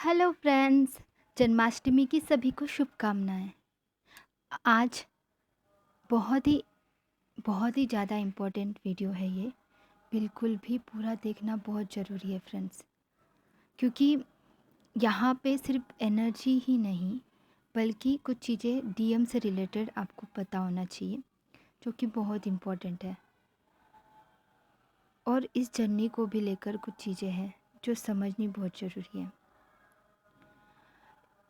Hello friends. Janmashtami की सभी को शुभकामनाएं। आज बहुत ही बहुत ही ज़्यादा इम्पोर्टेंट वीडियो है ये। बिल्कुल भी पूरा देखना बहुत ज़रूरी है फ्रेंड्स, क्योंकि यहाँ पे सिर्फ एनर्जी ही नहीं बल्कि कुछ चीज़ें डीएम से रिलेटेड आपको पता होना चाहिए, जो कि बहुत इम्पोर्टेंट है। और इस जर्नी को भी लेकर कुछ चीज़ें हैं जो समझनी बहुत ज़रूरी है।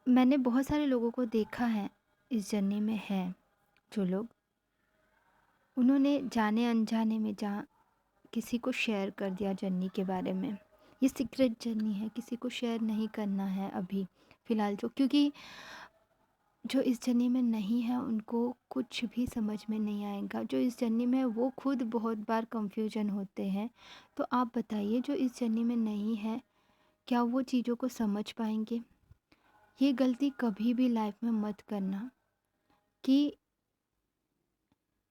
मैंने बहुत सारे लोगों को देखा है इस जर्नी में है, जो लोग उन्होंने जाने अनजाने में जहाँ किसी को शेयर कर दिया जर्नी के बारे में। ये सीक्रेट जर्नी है, किसी को शेयर नहीं करना है अभी फ़िलहाल, क्योंकि जो इस जर्नी में नहीं है उनको कुछ भी समझ में नहीं आएगा। जो इस जर्नी में है वो खुद बहुत बार कंफ्यूजन होते हैं। तो आप बताइए, जो इस जर्नी में नहीं है क्या वो चीज़ों को समझ पाएंगे? ये गलती कभी भी लाइफ में मत करना कि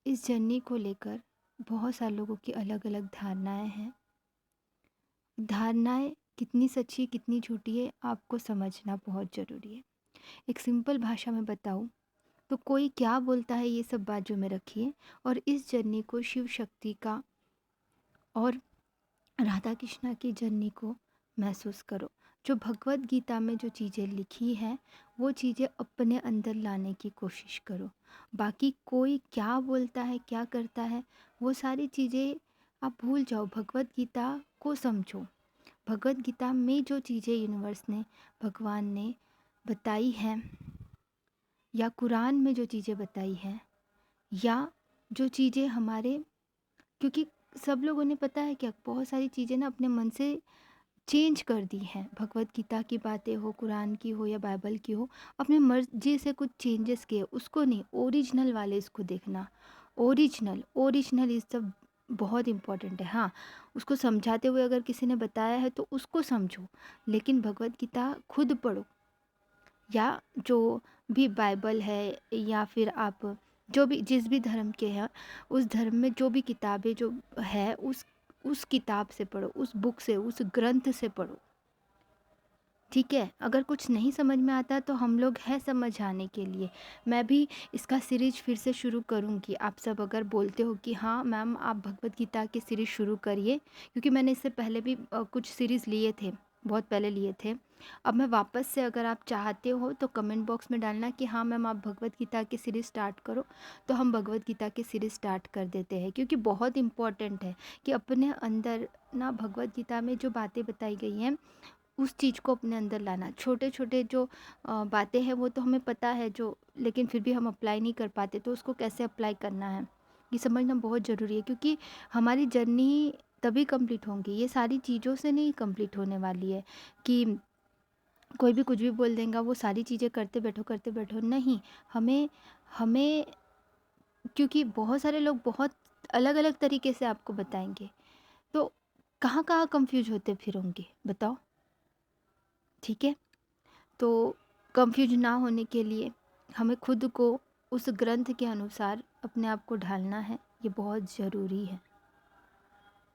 इस जर्नी को लेकर बहुत सारे लोगों की अलग अलग धारणाएं हैं। धारणाएं कितनी सच्ची कितनी झूठी है आपको समझना बहुत ज़रूरी है। एक सिंपल भाषा में बताऊं तो कोई क्या बोलता है ये सब बाजू में रखिए और इस जर्नी को शिव शक्ति का और राधा कृष्णा की जर्नी को महसूस करो। जो भगवत गीता में जो चीज़ें लिखी हैं वो चीज़ें अपने अंदर लाने की कोशिश करो। बाकी कोई क्या बोलता है क्या करता है वो सारी चीज़ें आप भूल जाओ। भगवत गीता को समझो। भगवत गीता में जो चीज़ें यूनिवर्स ने भगवान ने बताई हैं, या कुरान में जो चीज़ें बताई हैं, या जो चीज़ें हमारे, क्योंकि सब लोगों ने पता है क्या बहुत सारी चीज़ें ना अपने मन से चेंज कर दी हैं। भगवत गीता की बातें हो, कुरान की हो या बाइबल की हो, अपने मर्जी से कुछ चेंजेस किए, उसको नहीं, ओरिजिनल वाले इसको देखना। ओरिजिनल ओरिजिनल इस सब बहुत इम्पॉर्टेंट है। हाँ, उसको समझाते हुए अगर किसी ने बताया है तो उसको समझो, लेकिन भगवत गीता खुद पढ़ो, या जो भी बाइबल है, या फिर आप जो भी जिस भी धर्म के हैं उस धर्म में जो भी किताबें जो है उस किताब से पढ़ो, उस बुक से, उस ग्रंथ से पढ़ो। ठीक है, अगर कुछ नहीं समझ में आता तो हम लोग हैं समझाने के लिए। मैं भी इसका सीरीज फिर से शुरू करूँगी। आप सब अगर बोलते हो कि हाँ मैम आप भगवत गीता की सीरीज़ शुरू करिए, क्योंकि मैंने इससे पहले भी कुछ सीरीज़ लिए थे, बहुत पहले लिए थे। अब मैं वापस से, अगर आप चाहते हो तो कमेंट बॉक्स में डालना कि हाँ मैम आप भगवत गीता की सीरीज़ स्टार्ट करो, तो हम भगवत गीता की सीरीज़ स्टार्ट कर देते हैं। क्योंकि बहुत इम्पॉर्टेंट है कि अपने अंदर ना भगवत गीता में जो बातें बताई गई हैं उस चीज़ को अपने अंदर लाना। छोटे छोटे जो बातें हैं वो तो हमें पता है जो, लेकिन फिर भी हम अप्लाई नहीं कर पाते, तो उसको कैसे अप्लाई करना है ये समझना बहुत ज़रूरी है। क्योंकि हमारी जर्नी तभी कंप्लीट होंगी, ये सारी चीज़ों से नहीं कंप्लीट होने वाली है कि कोई भी कुछ भी बोल देगा वो सारी चीज़ें करते बैठो नहीं। हमें हमें क्योंकि बहुत सारे लोग बहुत अलग अलग तरीके से आपको बताएंगे, तो कहाँ कहाँ कंफ्यूज होते फिरोगे बताओ। ठीक है, तो कंफ्यूज ना होने के लिए हमें खुद को उस ग्रंथ के अनुसार अपने आप को ढालना है, ये बहुत ज़रूरी है।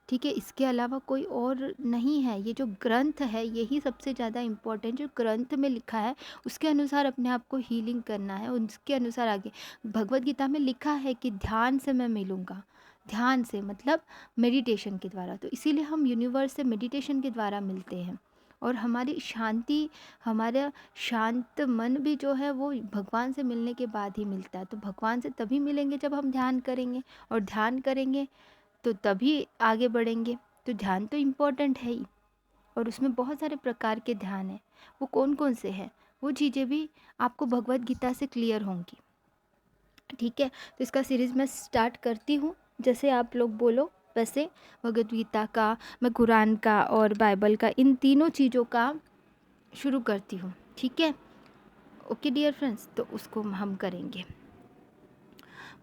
ठीक है, इसके अलावा कोई और नहीं है। ये जो ग्रंथ है यही सबसे ज़्यादा इम्पोर्टेंट, जो ग्रंथ में लिखा है उसके अनुसार अपने आप को हीलिंग करना है, उसके अनुसार आगे। भगवत गीता में लिखा है कि ध्यान से मैं मिलूँगा। ध्यान से मतलब मेडिटेशन के द्वारा, तो इसीलिए हम यूनिवर्स से मेडिटेशन के द्वारा मिलते हैं। और हमारी शांति, हमारा शांत मन भी जो है वो भगवान से मिलने के बाद ही मिलता है। तो भगवान से तभी मिलेंगे जब हम ध्यान करेंगे, और ध्यान करेंगे तो तभी आगे बढ़ेंगे। तो ध्यान तो इम्पोर्टेंट है ही, और उसमें बहुत सारे प्रकार के ध्यान हैं। वो कौन कौन से हैं वो चीज़ें भी आपको भगवत गीता से क्लियर होंगी। ठीक है, तो इसका सीरीज़ मैं स्टार्ट करती हूँ। जैसे आप लोग बोलो वैसे भगवत गीता का, मैं कुरान का और बाइबल का, इन तीनों चीज़ों का शुरू करती हूँ। ठीक है, ओके डियर फ्रेंड्स, तो उसको हम करेंगे।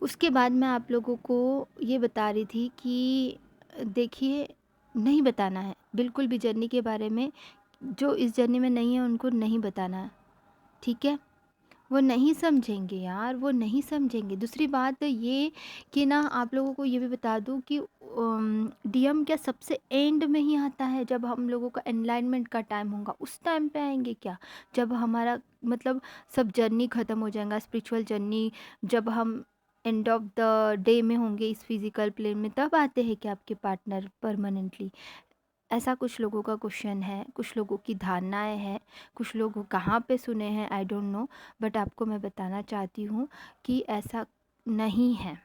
उसके बाद मैं आप लोगों को ये बता रही थी कि देखिए, नहीं बताना है बिल्कुल भी जर्नी के बारे में। जो इस जर्नी में नहीं है उनको नहीं बताना है। ठीक है, वो नहीं समझेंगे यार, वो नहीं समझेंगे। दूसरी बात ये कि ना आप लोगों को ये भी बता दूँ कि डीएम क्या सबसे एंड में ही आता है, जब हम लोगों का एनलाइनमेंट का टाइम होगा उस टाइम पे आएँगे क्या? जब हमारा मतलब सब जर्नी ख़त्म हो जाएगा, स्पिरिचुअल जर्नी, जब हम एंड ऑफ द डे में होंगे इस फिज़िकल प्लेन में, तब आते हैं क्या आपके पार्टनर परमानेंटली? ऐसा कुछ लोगों का क्वेश्चन है, कुछ लोगों की धारणाएँ हैं, कुछ लोग कहाँ पे सुने हैं आई डोंट नो, बट आपको मैं बताना चाहती हूँ कि ऐसा नहीं है,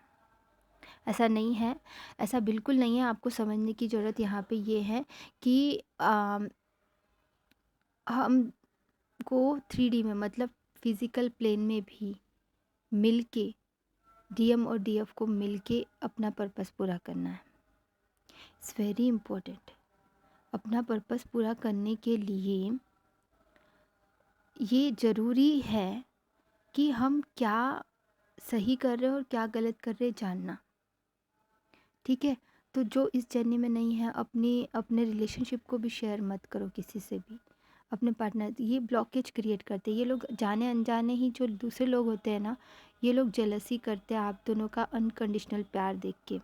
ऐसा नहीं है, ऐसा बिल्कुल नहीं है। आपको समझने की ज़रूरत यहाँ पे ये है कि हमको 3D में मतलब फिज़िकल प्लेन में भी मिल के डीएम और डीएफ को मिल के अपना पर्पस पूरा करना है। It's very important. अपना पर्पस पूरा करने के लिए ये ज़रूरी है कि हम क्या सही कर रहे हैं और क्या गलत कर रहे हैं जानना, ठीक है? तो जो इस जर्नी में नहीं है, अपने रिलेशनशिप को भी शेयर मत करो किसी से भी। अपने पार्टनर, ये ब्लॉकेज क्रिएट करते हैं ये लोग, जाने अनजाने ही जो दूसरे लोग होते हैं ना, ये लोग जेलसी करते हैं आप दोनों का अनकंडीशनल प्यार देख के,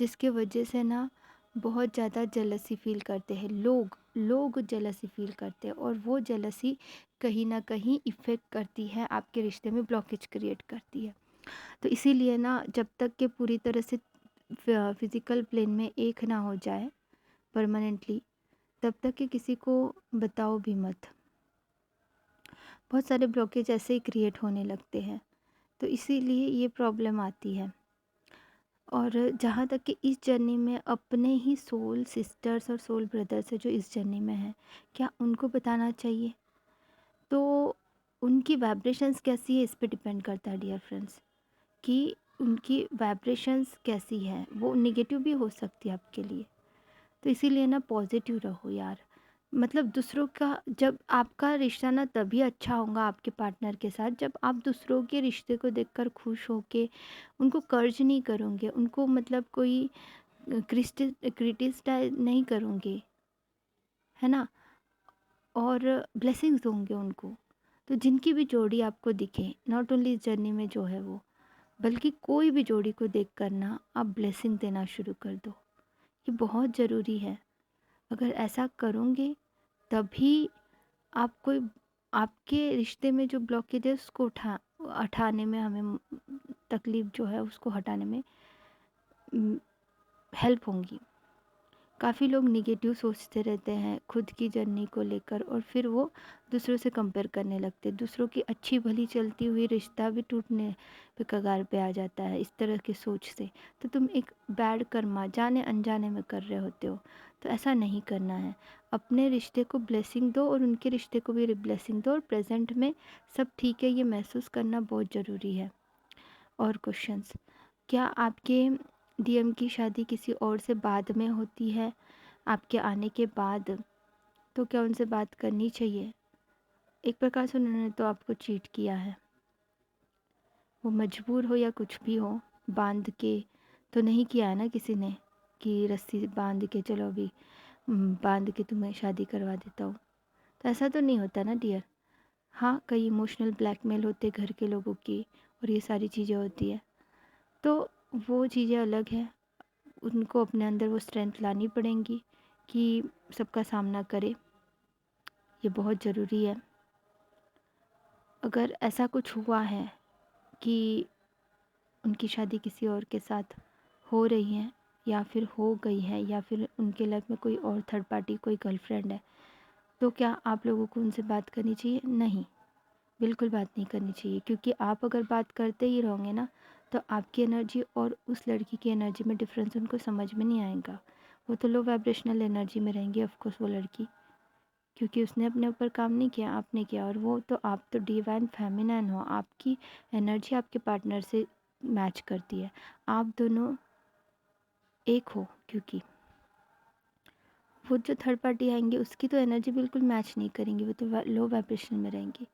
जिसके वजह से ना बहुत ज़्यादा जेलसी फील करते हैं लोग जेलसी फील करते हैं, और वो जेलसी कहीं ना कहीं इफ़ेक्ट करती है आपके रिश्ते में, ब्लॉकेज क्रिएट करती है। तो इसीलिए ना जब तक कि पूरी तरह से फिज़िकल प्लेन में एक ना हो जाए परमानेंटली, तब तक कि किसी को बताओ भी मत। बहुत सारे ब्लॉकेज ऐसे ही क्रिएट होने लगते हैं, तो इसीलिए ये प्रॉब्लम आती है। और जहाँ तक कि इस जर्नी में अपने ही सोल सिस्टर्स और सोल ब्रदर्स है जो इस जर्नी में है, क्या उनको बताना चाहिए? तो उनकी वाइब्रेशंस कैसी है इस पे डिपेंड करता है डियर फ्रेंड्स, कि उनकी वाइब्रेशंस कैसी है, वो नेगेटिव भी हो सकती है आपके लिए। तो इसीलिए ना पॉजिटिव रहो यार। मतलब दूसरों का, जब आपका रिश्ता ना तभी अच्छा होगा आपके पार्टनर के साथ, जब आप दूसरों के रिश्ते को देखकर खुश होके उनको कर्ज नहीं करोगे, उनको मतलब कोई क्रिटिसाइज नहीं करोगे, है ना, और ब्लेसिंग्स होंगे उनको। तो जिनकी भी जोड़ी आपको दिखे, नॉट ओनली इस जर्नी में जो है वो, बल्कि कोई भी जोड़ी को देख कर ना आप ब्लेसिंग देना शुरू कर दो। ये बहुत ज़रूरी है। अगर ऐसा करोगे तभी आप कोई, आपके रिश्ते में जो ब्लॉकेज है उसको हटाने में, हमें तकलीफ़ जो है उसको हटाने में हेल्प होंगी। काफ़ी लोग निगेटिव सोचते रहते हैं खुद की जर्नी को लेकर, और फिर वो दूसरों से कंपेयर करने लगते हैं। दूसरों की अच्छी भली चलती हुई रिश्ता भी टूटने पे कगार पे आ जाता है इस तरह की सोच से। तो तुम एक बैड कर्मा जाने अनजाने में कर रहे होते हो, तो ऐसा नहीं करना है। अपने रिश्ते को ब्लेसिंग दो और उनके रिश्ते को भी ब्लेसिंग दो, और प्रेजेंट में सब ठीक है ये महसूस करना बहुत ज़रूरी है। और क्वेश्चंस, क्या आपके डीएम की शादी किसी और से बाद में होती है आपके आने के बाद, तो क्या उनसे बात करनी चाहिए? एक प्रकार से उन्होंने तो आपको चीट किया है, वो मजबूर हो या कुछ भी हो, बांध के तो नहीं किया है ना किसी ने, कि रस्सी बांध के चलो अभी बांध के तुम्हें शादी करवा देता हूँ। तो ऐसा तो नहीं होता ना डियर। हाँ, कई इमोशनल ब्लैकमेल होते घर के लोगों की, और ये सारी चीज़ें होती है, तो वो चीज़ें अलग है। उनको अपने अंदर वो स्ट्रेंथ लानी पड़ेंगी कि सबका सामना करे, ये बहुत ज़रूरी है। अगर ऐसा कुछ हुआ है कि उनकी शादी किसी और के साथ हो रही है, या फिर हो गई है, या फिर उनके लाइफ में कोई और थर्ड पार्टी, कोई गर्लफ्रेंड है, तो क्या आप लोगों को उनसे बात करनी चाहिए? नहीं, बिल्कुल बात नहीं करनी चाहिए, क्योंकि आप अगर बात करते ही रहोगे ना, तो आपकी एनर्जी और उस लड़की की एनर्जी में डिफरेंस उनको समझ में नहीं आएगा। वो तो लो वाइब्रेशनल एनर्जी में रहेंगी ऑफकोर्स वो लड़की, क्योंकि उसने अपने ऊपर काम नहीं किया, आपने किया। और वो तो, आप तो डिवाइन फेमिनाइन हो, आपकी एनर्जी आपके पार्टनर से मैच करती है, आप दोनों एक हो। क्योंकि वो जो थर्ड पार्टी आएंगे उसकी तो एनर्जी बिल्कुल मैच नहीं करेंगी, वो तो लो वाइब्रेशन में रहेंगी।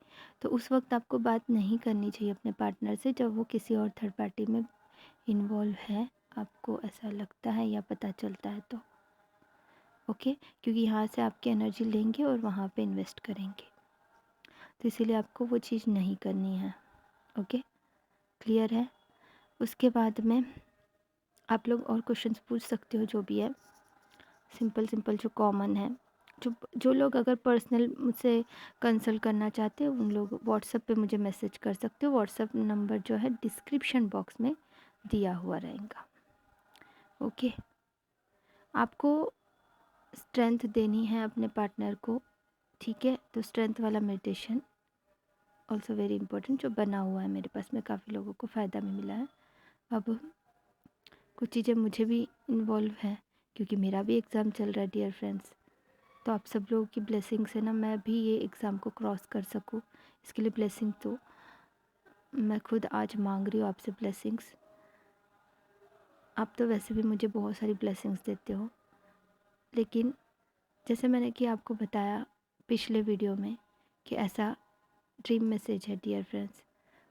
तो उस वक्त आपको बात नहीं करनी चाहिए अपने पार्टनर से, जब वो किसी और थर्ड पार्टी में इन्वॉल्व है, आपको ऐसा लगता है या पता चलता है तो। ओके, क्योंकि यहाँ से आपकी एनर्जी लेंगे और वहाँ पे इन्वेस्ट करेंगे। तो इसीलिए आपको वो चीज़ नहीं करनी है। ओके, क्लियर है? उसके बाद में आप लोग और क्वेश्चंस पूछ सकते हो, जो भी है सिंपल सिंपल जो कॉमन है। जो जो लोग अगर पर्सनल मुझसे कंसल्ट करना चाहते हो उन लोग व्हाट्सएप पे मुझे मैसेज कर सकते हो। व्हाट्सएप नंबर जो है डिस्क्रिप्शन बॉक्स में दिया हुआ रहेगा। ओके, आपको स्ट्रेंथ देनी है अपने पार्टनर को, ठीक है? तो स्ट्रेंथ वाला मेडिटेशन ऑल्सो वेरी इंपॉर्टेंट जो बना हुआ है मेरे पास में, काफ़ी लोगों को फ़ायदा भी मिला है। अब कुछ चीज़ें मुझे भी इन्वॉल्व है क्योंकि मेरा भी एग्ज़ाम चल रहा है डियर फ्रेंड्स। तो आप सब लोगों की ब्लेसिंग से ना मैं भी ये एग्ज़ाम को क्रॉस कर सकूँ, इसके लिए ब्लेसिंग तो मैं खुद आज मांग रही हूँ आपसे ब्लेसिंग्स। आप तो वैसे भी मुझे बहुत सारी ब्लेसिंग्स देते हो, लेकिन जैसे मैंने कि आपको बताया पिछले वीडियो में कि ऐसा ड्रीम मैसेज है डियर फ्रेंड्स।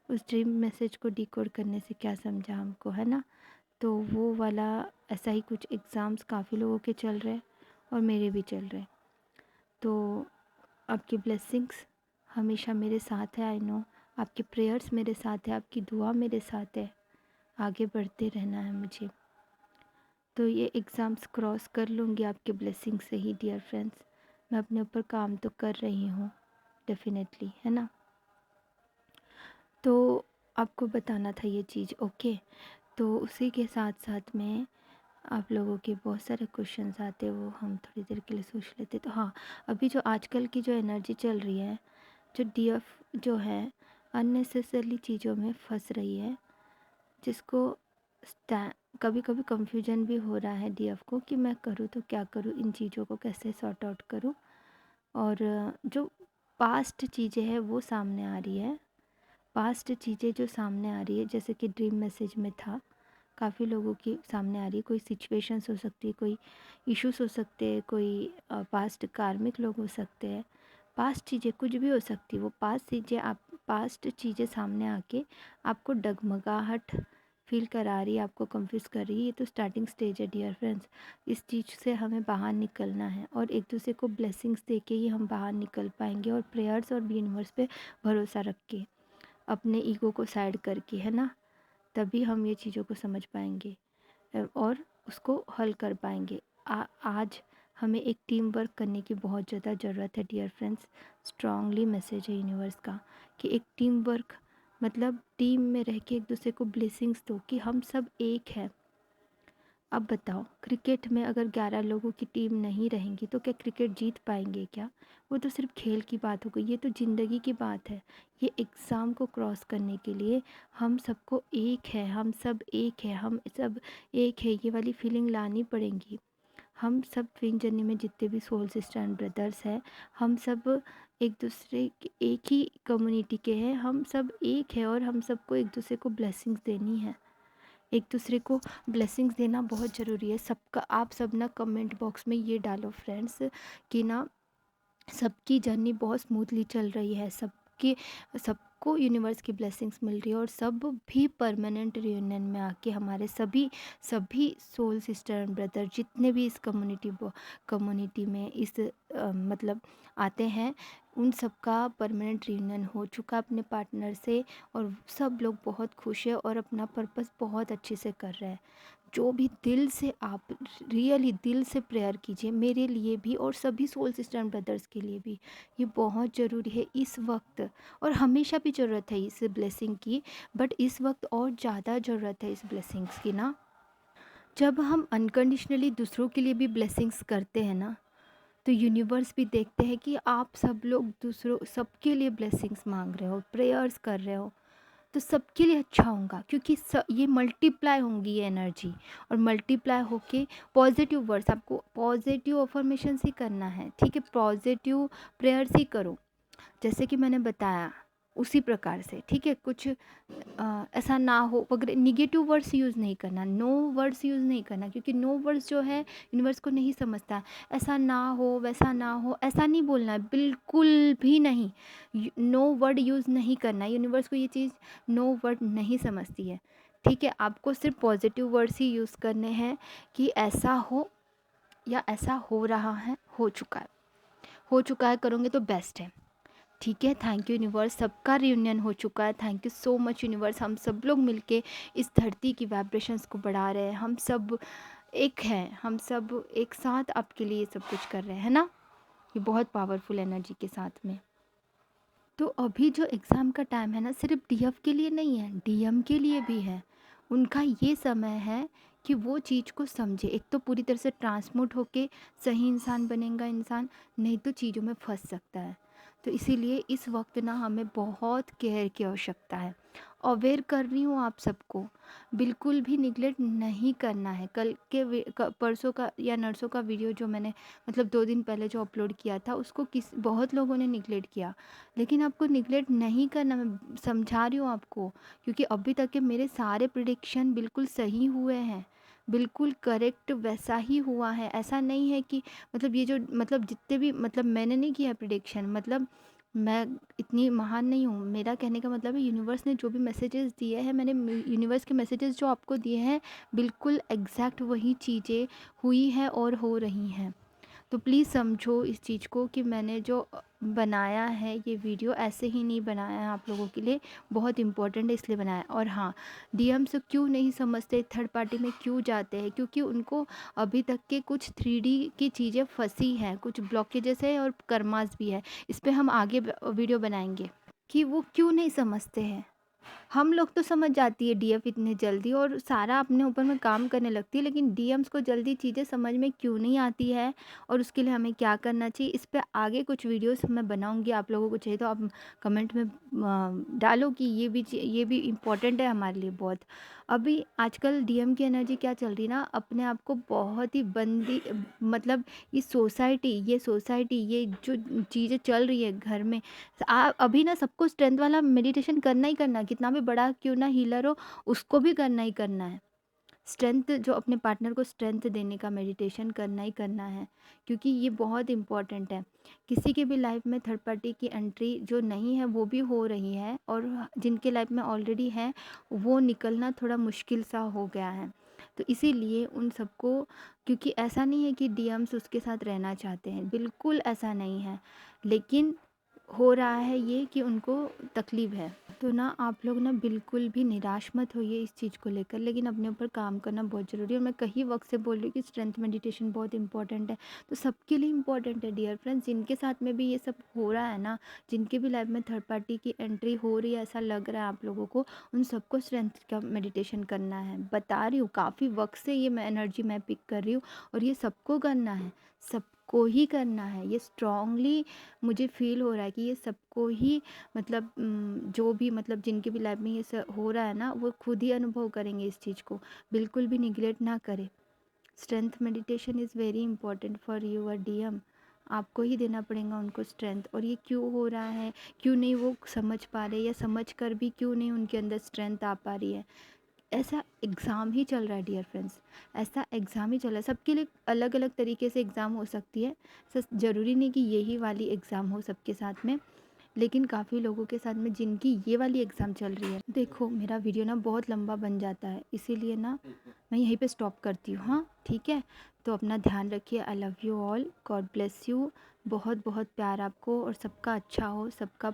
उस ड्रीम मैसेज को डिकोड करने से क्या समझा हमको, है ना? तो वो वाला ऐसा ही कुछ एग्ज़ाम्स काफ़ी लोगों के चल रहे हैं और मेरे भी चल रहे हैं। तो आपकी ब्लेसिंग्स हमेशा मेरे साथ है, आई नो। आपके प्रेयर्स मेरे साथ है, आपकी दुआ मेरे साथ है। आगे बढ़ते रहना है मुझे। तो ये एग्ज़ाम्स क्रॉस कर लूँगी आपके ब्लेसिंग से ही डियर फ्रेंड्स। मैं अपने ऊपर काम तो कर रही हूँ डेफिनेटली, है ना? तो आपको बताना था ये चीज़। ओके, तो उसी के साथ साथ में आप लोगों के बहुत सारे क्वेश्चंस आते हैं, वो हम थोड़ी देर के लिए सोच लेते। तो हाँ, अभी जो आजकल की जो एनर्जी चल रही है, जो डीएफ जो है अननेसेसरली चीज़ों में फंस रही है, जिसको कभी कभी कंफ्यूजन भी हो रहा है डीएफ को कि मैं करूँ तो क्या करूँ, इन चीज़ों को कैसे सॉर्ट आउट करूँ। और जो पास्ट चीज़ें हैं वो सामने आ रही है। पास्ट चीज़ें जो सामने आ रही है, जैसे कि ड्रीम मैसेज में था, काफ़ी लोगों की सामने आ रही है। कोई सिचुएशंस हो सकती है, कोई इश्यूज हो सकते हैं, कोई पास्ट कार्मिक लोग हो सकते हैं, पास्ट चीज़ें कुछ भी हो सकती है। वो पास्ट चीज़ें सामने आके आपको डगमगाहट फील करा रही है, आपको कंफ्यूज कर रही है। ये तो स्टार्टिंग स्टेज है डियर फ्रेंड्स। इस चीज़ से हमें बाहर निकलना है और एक दूसरे को ब्लेसिंग्स दे के ही हम बाहर निकल पाएंगे, और प्रेयर्स और यूनिवर्स पे भरोसा रख के, अपने ईगो को साइड करके, है ना? तभी हम ये चीज़ों को समझ पाएंगे और उसको हल कर पाएंगे। आज हमें एक टीम वर्क करने की बहुत ज़्यादा ज़रूरत है डियर फ्रेंड्स। स्ट्रांगली मैसेज है यूनिवर्स का कि एक टीम वर्क मतलब टीम में रह के एक दूसरे को ब्लेसिंग्स दो कि हम सब एक हैं। अब बताओ, क्रिकेट में अगर 11 लोगों की टीम नहीं रहेंगी तो क्या क्रिकेट जीत पाएंगे क्या? वो तो सिर्फ खेल की बात हो गई, ये तो ज़िंदगी की बात है। ये एग्ज़ाम को क्रॉस करने के लिए हम सबको एक है, हम सब एक है, हम सब एक है, ये वाली फीलिंग लानी पड़ेगी। हम सब ट्विन जर्नी में जितने भी सोल सिस्टर एंड ब्रदर्स हैं, हम सब एक दूसरे के एक ही कम्युनिटी के हैं, हम सब एक है और हम सबको एक दूसरे को ब्लेसिंग्स देनी है। एक दूसरे को ब्लेसिंग्स देना बहुत ज़रूरी है। सबका आप सब ना कमेंट बॉक्स में ये डालो फ्रेंड्स कि ना सबकी जर्नी बहुत स्मूथली चल रही है, सबकी सबको यूनिवर्स की ब्लेसिंग्स मिल रही है, और सब भी परमानेंट रियूनियन में आके हमारे सभी सभी सोल सिस्टर एंड ब्रदर जितने भी इस कम्युनिटी में इस मतलब आते हैं, उन सब का परमानेंट रियूनियन हो चुका अपने पार्टनर से, और सब लोग बहुत खुश है और अपना पर्पस बहुत अच्छे से कर रहे हैं। जो भी दिल से आप रियली दिल से प्रेयर कीजिए मेरे लिए भी और सभी सोल सिस्टर एंड ब्रदर्स के लिए भी। ये बहुत ज़रूरी है इस वक्त, और हमेशा भी ज़रूरत है इस ब्लेसिंग की, बट इस वक्त और ज़्यादा ज़रूरत है इस ब्लेसिंग्स की ना। जब हम अनकंडीशनली दूसरों के लिए भी ब्लेसिंग्स करते हैं ना, तो यूनिवर्स भी देखते हैं कि आप सब लोग दूसरों सबके लिए ब्लेसिंग्स मांग रहे हो, प्रेयर्स कर रहे हो, तो सबके लिए अच्छा होगा, क्योंकि ये मल्टीप्लाई होंगी ये एनर्जी, और मल्टीप्लाई होके पॉजिटिव वर्ड्स, आपको पॉजिटिव अफर्मेशन ही करना है, ठीक है? पॉजिटिव प्रेयर्स ही करो जैसे कि मैंने बताया उसी प्रकार से, ठीक है? कुछ ऐसा ना हो वगैरह, निगेटिव वर्ड्स यूज़ नहीं करना, नो वर्ड्स यूज़ नहीं करना, क्योंकि नो वर्ड्स जो है यूनिवर्स को नहीं समझता। ऐसा ना हो, वैसा ना हो, ऐसा नहीं बोलना है, बिल्कुल भी नहीं। नो वर्ड यूज़ नहीं करना, यूनिवर्स को ये चीज़ नो वर्ड नहीं समझती है, ठीक है? आपको सिर्फ पॉजिटिव वर्ड्स ही यूज़ करने हैं कि ऐसा हो या ऐसा हो रहा है, हो चुका है, हो चुका है करोगे तो बेस्ट है, ठीक है, थैंक यू यूनिवर्स, सबका रियूनियन हो चुका है। Thank you so much universe, हम सब लोग मिलके इस धरती की वाइब्रेशंस को बढ़ा रहे हैं। हम सब एक हैं, हम सब एक साथ आपके लिए सब कुछ कर रहे हैं, है ना? ये बहुत पावरफुल एनर्जी के साथ में। तो अभी जो एग्ज़ाम का टाइम है ना, सिर्फ डीएफ के लिए नहीं है, डीएम के लिए भी है। उनका ये समय है कि वो चीज़ को समझे। एक तो पूरी तरह से ट्रांसमूट होके सही इंसान बनेगा इंसान, नहीं तो चीज़ों में फंस सकता है। तो इसीलिए इस वक्त ना हमें बहुत केयर की आवश्यकता है। अवेयर कर रही हूँ आप सबको, बिल्कुल भी निगलेक्ट नहीं करना है। कल के परसों का या नरसों का वीडियो जो मैंने मतलब 2 दिन पहले जो अपलोड किया था, उसको बहुत लोगों ने निगलेक्ट किया। लेकिन आपको निगलेक्ट नहीं करना, मैं समझा रही हूँ आपको, क्योंकि अभी तक के मेरे सारे प्रिडिक्शन बिल्कुल सही हुए हैं, बिल्कुल करेक्ट वैसा ही हुआ है। ऐसा नहीं है कि मतलब ये जो मतलब जितने भी मतलब मैंने नहीं किया प्रिडिक्शन, मतलब मैं इतनी महान नहीं हूँ। मेरा कहने का मतलब है यूनिवर्स ने जो भी मैसेजेस दिए हैं, मैंने यूनिवर्स के मैसेजेस जो आपको दिए हैं, बिल्कुल एग्जैक्ट वही चीज़ें हुई हैं और हो रही हैं। तो प्लीज़ समझो इस चीज़ को कि मैंने जो बनाया है ये वीडियो ऐसे ही नहीं बनाया है आप लोगों के लिए, बहुत इम्पोर्टेंट है इसलिए बनाया है। और हाँ, डीएम से क्यों नहीं समझते, थर्ड पार्टी में क्यों जाते हैं, क्योंकि उनको अभी तक के कुछ 3D की चीज़ें फंसी हैं, कुछ ब्लॉकेजेस है और कर्मास भी है। इस पे हम आगे वीडियो बनाएंगे कि वो क्यों नहीं समझते हैं। हम लोग तो समझ जाती है डीएफ इतने जल्दी और सारा अपने ऊपर में काम करने लगती है, लेकिन डीएम्स को जल्दी चीज़ें समझ में क्यों नहीं आती है और उसके लिए हमें क्या करना चाहिए, इस पे आगे कुछ वीडियोस मैं बनाऊंगी। आप लोगों को चाहिए तो आप कमेंट में डालो कि ये भी इम्पोर्टेंट है हमारे लिए बहुत। अभी आजकल डीएम की एनर्जी क्या चल रही है ना, अपने आप को बहुत ही बंदी, मतलब ये सोसाइटी ये जो चीज़ें चल रही है घर में, अभी ना सबको स्ट्रेंथ वाला मेडिटेशन करना ही करना है, कितना भी बड़ा क्यों ना हीलर हो, उसको भी करना ही करना है। स्ट्रेंथ जो अपने पार्टनर को स्ट्रेंथ देने का मेडिटेशन करना ही करना है, क्योंकि ये बहुत इम्पॉर्टेंट है। किसी के भी लाइफ में थर्ड पार्टी की एंट्री जो नहीं है वो भी हो रही है, और जिनके लाइफ में ऑलरेडी है वो निकलना थोड़ा मुश्किल सा हो गया है। तो इसीलिए उन सबको, क्योंकि ऐसा नहीं है कि डीएम्स उसके साथ रहना चाहते हैं, बिल्कुल ऐसा नहीं है, लेकिन हो रहा है ये कि उनको तकलीफ़ है। तो ना आप लोग ना बिल्कुल भी निराश मत होइए इस चीज़ को लेकर, लेकिन अपने ऊपर काम करना बहुत ज़रूरी है। और मैं कई वक्त से बोल रही हूँ कि स्ट्रेंथ मेडिटेशन बहुत इंपॉर्टेंट है, तो सबके लिए इंपॉर्टेंट है डियर फ्रेंड्स। जिनके साथ में भी ये सब हो रहा है ना, जिनके भी लाइफ में थर्ड पार्टी की एंट्री हो रही है, ऐसा लग रहा है आप लोगों को, उन सबको स्ट्रेंथ का मेडिटेशन करना है। बता रही हूँ, काफ़ी वक्त से ये मैं एनर्जी मैं पिक कर रही हूँ, और ये सबको करना है, सबको ही करना है। ये स्ट्रांगली मुझे फील हो रहा है कि ये सबको ही मतलब जो भी मतलब जिनके भी लाइफ में ये सब हो रहा है ना, वो खुद ही अनुभव करेंगे इस चीज़ को, बिल्कुल भी निगलेक्ट ना करें। Strength meditation is very important for your DM. आपको ही देना पड़ेगा उनको स्ट्रेंथ। और ये क्यों हो रहा है, क्यों नहीं वो समझ पा रहे, या समझ कर भी क्यों नहीं उनके अंदर स्ट्रेंथ आ पा रही है, ऐसा एग्ज़ाम ही चल रहा है डियर फ्रेंड्स। ऐसा एग्ज़ाम ही चल रहा है, सबके लिए अलग अलग तरीके से एग्ज़ाम हो सकती है। ज़रूरी नहीं कि यही वाली एग्ज़ाम हो सबके साथ में, लेकिन काफ़ी लोगों के साथ में जिनकी ये वाली एग्ज़ाम चल रही है। देखो मेरा वीडियो ना बहुत लंबा बन जाता है, इसीलिए ना मैं यहीं पे स्टॉप करती हूँ। हाँ ठीक है, तो अपना ध्यान रखिए। I love you all, God bless you. बहुत बहुत प्यार आपको, और सबका अच्छा हो, सबका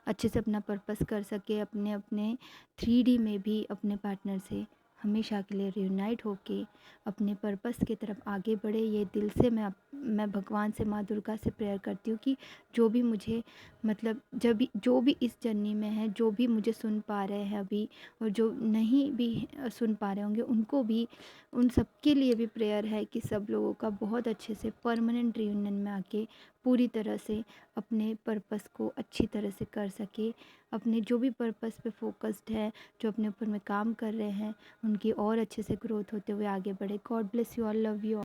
अच्छे से अपना पर्पस कर सके, अपने अपने 3D में भी अपने पार्टनर से हमेशा के लिए रियूनाइट होके अपने पर्पस की तरफ आगे बढ़े। ये दिल से मैं भगवान से, माँ दुर्गा से प्रेयर करती हूँ कि जो भी मुझे मतलब जो भी इस जर्नी में है, जो भी मुझे सुन पा रहे हैं अभी, और जो नहीं भी सुन पा रहे होंगे उनको भी, उन सब के लिए भी प्रेयर है कि सब लोगों का बहुत अच्छे से परमानेंट रियूनियन में आके पूरी तरह से अपने पर्पस को अच्छी तरह से कर सके। अपने जो भी पर्पस पे फोकस्ड है, जो अपने ऊपर में काम कर रहे हैं, उनकी और अच्छे से ग्रोथ होते हुए आगे बढ़े। God bless you all, love you all.